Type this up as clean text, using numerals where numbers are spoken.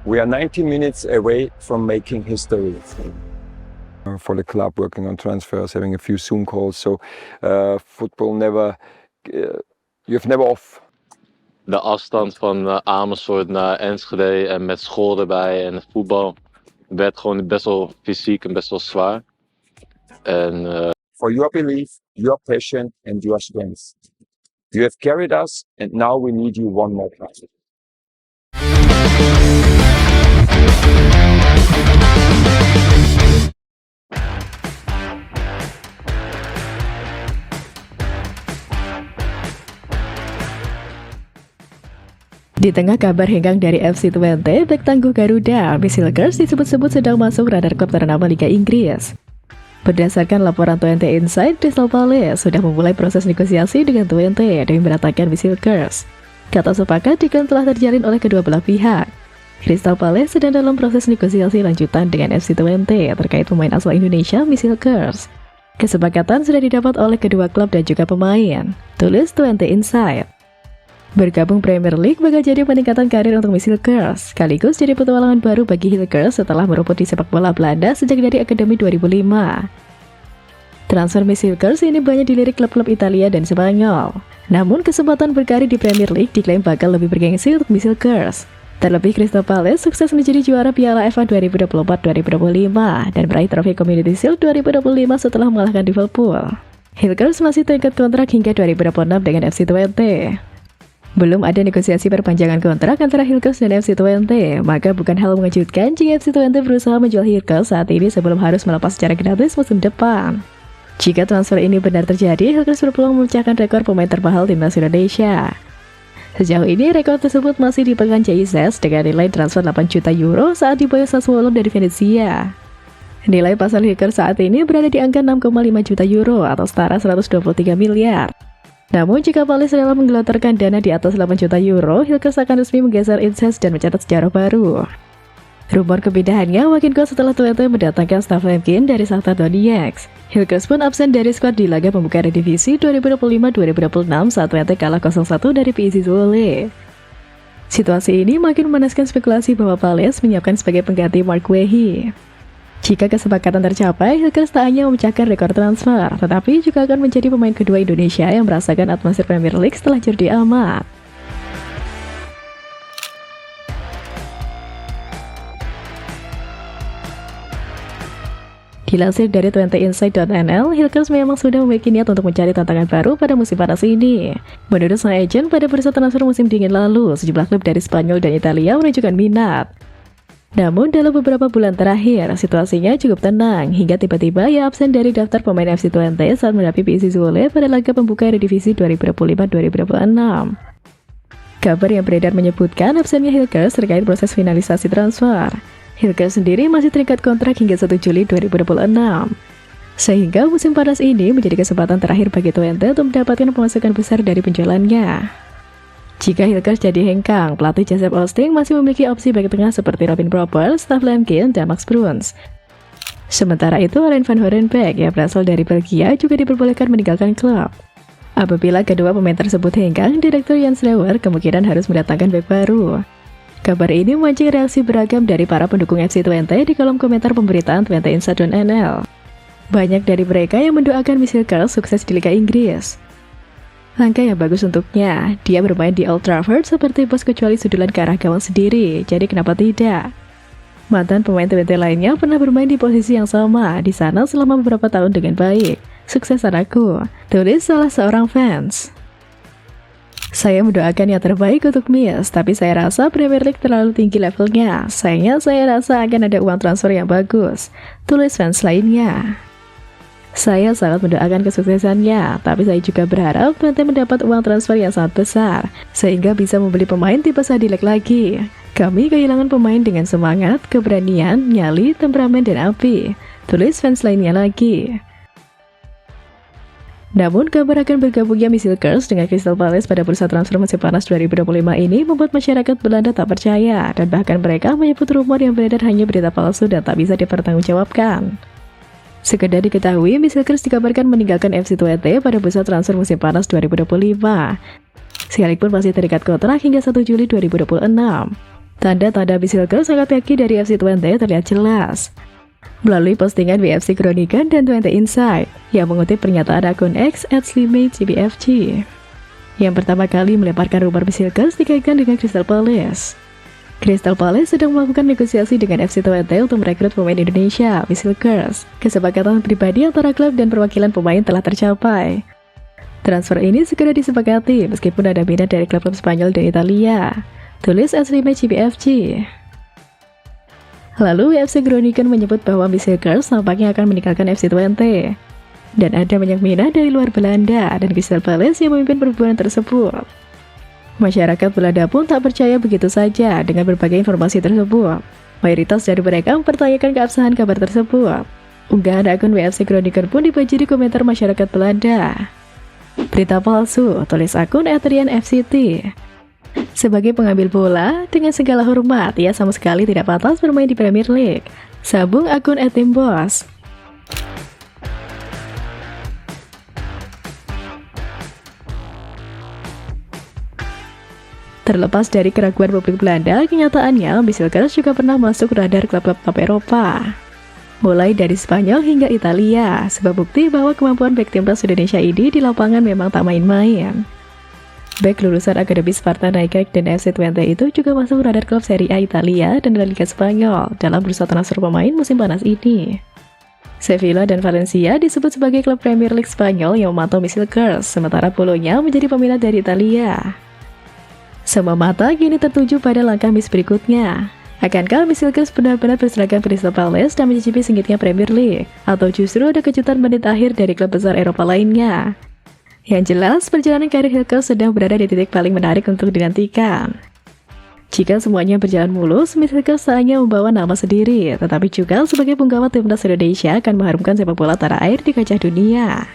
We are 90 minutes away from making history. For the club, working on transfers, having a few Zoom calls. So football never, you have never off. De afstand van Amersfoort naar Enschede en met school erbij en het voetbal werd gewoon best wel fysiek en best wel zwaar. For your belief, your passion and your strength. You have carried us and now we need you one more time. Di tengah kabar hengkang dari FC Twente, bek tangguh Garuda, Misilkers disebut-sebut sedang masuk radar klub ternama Liga Inggris. Berdasarkan laporan Twente Insight, Crystal Palace sudah memulai proses negosiasi dengan Twente demi meratakan Misilkers. Kata sepakat diklaim telah terjalin oleh kedua belah pihak. Crystal Palace sedang dalam proses negosiasi lanjutan dengan FC Twente terkait pemain asal Indonesia, Misilkers. Kesepakatan sudah didapat oleh kedua klub dan juga pemain, tulis Twente Insight. Bergabung Premier League bakal jadi peningkatan karir untuk Misilkers, sekaligus jadi petualangan baru bagi Hilkers setelah merumput di sepak bola Belanda sejak dari Akademi 2005. Transfer Misilkers ini banyak dilirik klub-klub Italia dan Spanyol. Namun kesempatan berkarir di Premier League diklaim bakal lebih bergengsi untuk Misilkers. Terlebih Crystal Palace sukses menjadi juara Piala FA 2024-2025 dan meraih trofi Community Shield 2025 setelah mengalahkan Liverpool. Hilkers masih terikat kontrak hingga 2026 dengan FC Twente. Belum ada negosiasi perpanjangan kontrak antara Hilkers dan FC Twente, maka bukan hal mengejutkan jika FC Twente berusaha menjual Hilkers saat ini sebelum harus melepas secara gratis musim depan. Jika transfer ini benar terjadi, Hilkers berpeluang memecahkan rekor pemain termahal timnas Indonesia. Sejauh ini, rekor tersebut masih dipegang JIZ dengan nilai transfer 8 juta euro saat dibayar Sassuolo dari Venezia. Nilai pasar Hilkers saat ini berada di angka 6,5 juta euro atau setara 123 miliar. Namun jika Palace rela menggelontorkan dana di atas 8 juta euro, Hilkers akan resmi menggeser Incest dan mencatat sejarah baru. Rumor kepindahannya makin kuat setelah Twente mendatangkan Stav Lemkin dari Shakhtar Donetsk. Hilkers pun absen dari skuad di laga pembuka Eredivisie 2025-2026 saat Twente kalah 0-1 dari PSV Zwolle. Situasi ini makin memanaskan spekulasi bahwa Palace menyiapkan sebagai pengganti Mark Wehi. Jika kesepakatan tercapai, Hilkers tak hanya memecahkan rekor transfer, tetapi juga akan menjadi pemain kedua Indonesia yang merasakan atmosfer Premier League setelah Jordi Amat. Dilansir dari twenteinsight.nl, Hilkers memang sudah memiliki niat untuk mencari tantangan baru pada musim panas ini. Menurut sang agent, pada bursa transfer musim dingin lalu, sejumlah klub dari Spanyol dan Italia menunjukkan minat. Namun dalam beberapa bulan terakhir, situasinya cukup tenang hingga tiba-tiba ia absen dari daftar pemain FC Twente saat menghadapi PSV Zwolle pada laga pembuka Eredivisie 2025-2026. Kabar yang beredar menyebutkan absennya Hilkers terkait proses finalisasi transfer. Hilkers sendiri masih terikat kontrak hingga 1 Juli 2026. Sehingga musim panas ini menjadi kesempatan terakhir bagi Twente untuk mendapatkan pemasukan besar dari penjualannya. Jika Hilkers jadi hengkang, pelatih Joseph Oosting masih memiliki opsi bek tengah seperti Robin Pröpel, Stav Lemkin, dan Max Bruns. Sementara itu, Arjen van Horenbeek yang berasal dari Belgia juga diperbolehkan meninggalkan klub. Apabila kedua pemain tersebut hengkang, Direktur Jan Schreeuwer kemungkinan harus mendatangkan bek baru. Kabar ini memancing reaksi beragam dari para pendukung FC Twente di kolom komentar pemberitaan twenteinsight.nl. Banyak dari mereka yang mendoakan Misilkers sukses di Liga Inggris. Langkah yang bagus untuknya, dia bermain di Old Trafford seperti bos kecuali sudulan ke arah gawang sendiri, jadi kenapa tidak? Mantan pemain Twente lainnya pernah bermain di posisi yang sama di sana selama beberapa tahun dengan baik. Sukses anakku, tulis salah seorang fans. Saya mendoakan yang terbaik untuk Miss, tapi saya rasa Premier League terlalu tinggi levelnya. Sayangnya saya rasa akan ada uang transfer yang bagus, tulis fans lainnya. Saya sangat mendoakan kesuksesannya, tapi saya juga berharap Twente mendapat uang transfer yang sangat besar, sehingga bisa membeli pemain tipe Sadilek lagi. Kami kehilangan pemain dengan semangat, keberanian, nyali, temperamen, dan api, tulis fans lainnya lagi. Namun, kabar akan bergabungnya Misilkers dengan Crystal Palace pada bursa transfer musim panas 2025 ini membuat masyarakat Belanda tak percaya, dan bahkan mereka menyebut rumor yang beredar hanya berita palsu dan tak bisa dipertanggungjawabkan. Sekedar diketahui, Misilkers dikabarkan meninggalkan FC Twente pada bursa transfer musim panas 2025. Sekalipun masih terikat kontrak hingga 1 Juli 2026. Tanda-tanda Bisilkers sangat kaki dari FC Twente terlihat jelas melalui postingan WFC Groningen dan Twente Insight yang mengutip pernyataan akun X @slimagecbfg yang pertama kali melemparkan rumor Bisilkers dikaitkan dengan Crystal Palace. Crystal Palace sedang melakukan negosiasi dengan FC Twente untuk merekrut pemain Indonesia, Bisilkers. Kesepakatan pribadi antara klub dan perwakilan pemain telah tercapai. Transfer ini segera disepakati meskipun ada minat dari klub-klub Spanyol dan Italia, tulis @slimagecbfg. Lalu WFC Groningen menyebut bahwa Bisilkers nampaknya akan meninggalkan FC Twente. Dan ada banyak minat dari luar Belanda dan Crystal Palace yang memimpin perburuan tersebut. Masyarakat Belanda pun tak percaya begitu saja dengan berbagai informasi tersebut. Mayoritas dari mereka mempertanyakan keabsahan kabar tersebut. Unggahan akun WFC Groningen pun dibanjiri komentar masyarakat Belanda. Berita palsu, tulis akun @rianfct. Sebagai pengambil bola, dengan segala hormat, ia sama sekali tidak pantas bermain di Premier League. Sambung akun @timbos. Terlepas dari keraguan publik Belanda, kenyataannya Bisilkers juga pernah masuk radar klub-klub top Eropa. Mulai dari Spanyol hingga Italia, sebuah bukti bahwa kemampuan bek timnas Indonesia ini di lapangan memang tak main-main. Bek lulusan Akademi Sparta Nijkerk dan FC Twente itu juga masuk radar klub Serie A Italia dan La Liga Spanyol dalam bursa transfer pemain musim panas ini. Sevilla dan Valencia disebut sebagai klub Premier League Spanyol yang memantau Bisilkers, sementara Bolonya menjadi peminat dari Italia. Semua mata kini tertuju pada langkah bis berikutnya. Akankah Bisilkers benar-benar berseragam Crystal Palace dan mencicipi sengitnya Premier League? Atau justru ada kejutan menit akhir dari klub besar Eropa lainnya? Yang jelas, perjalanan karir Bisilkers sedang berada di titik paling menarik untuk dinantikan. Jika semuanya berjalan mulus, Bisilkers tak hanya membawa nama sendiri, tetapi juga sebagai penggawa timnas Indonesia akan mengharumkan sepak bola tanah air di kancah dunia.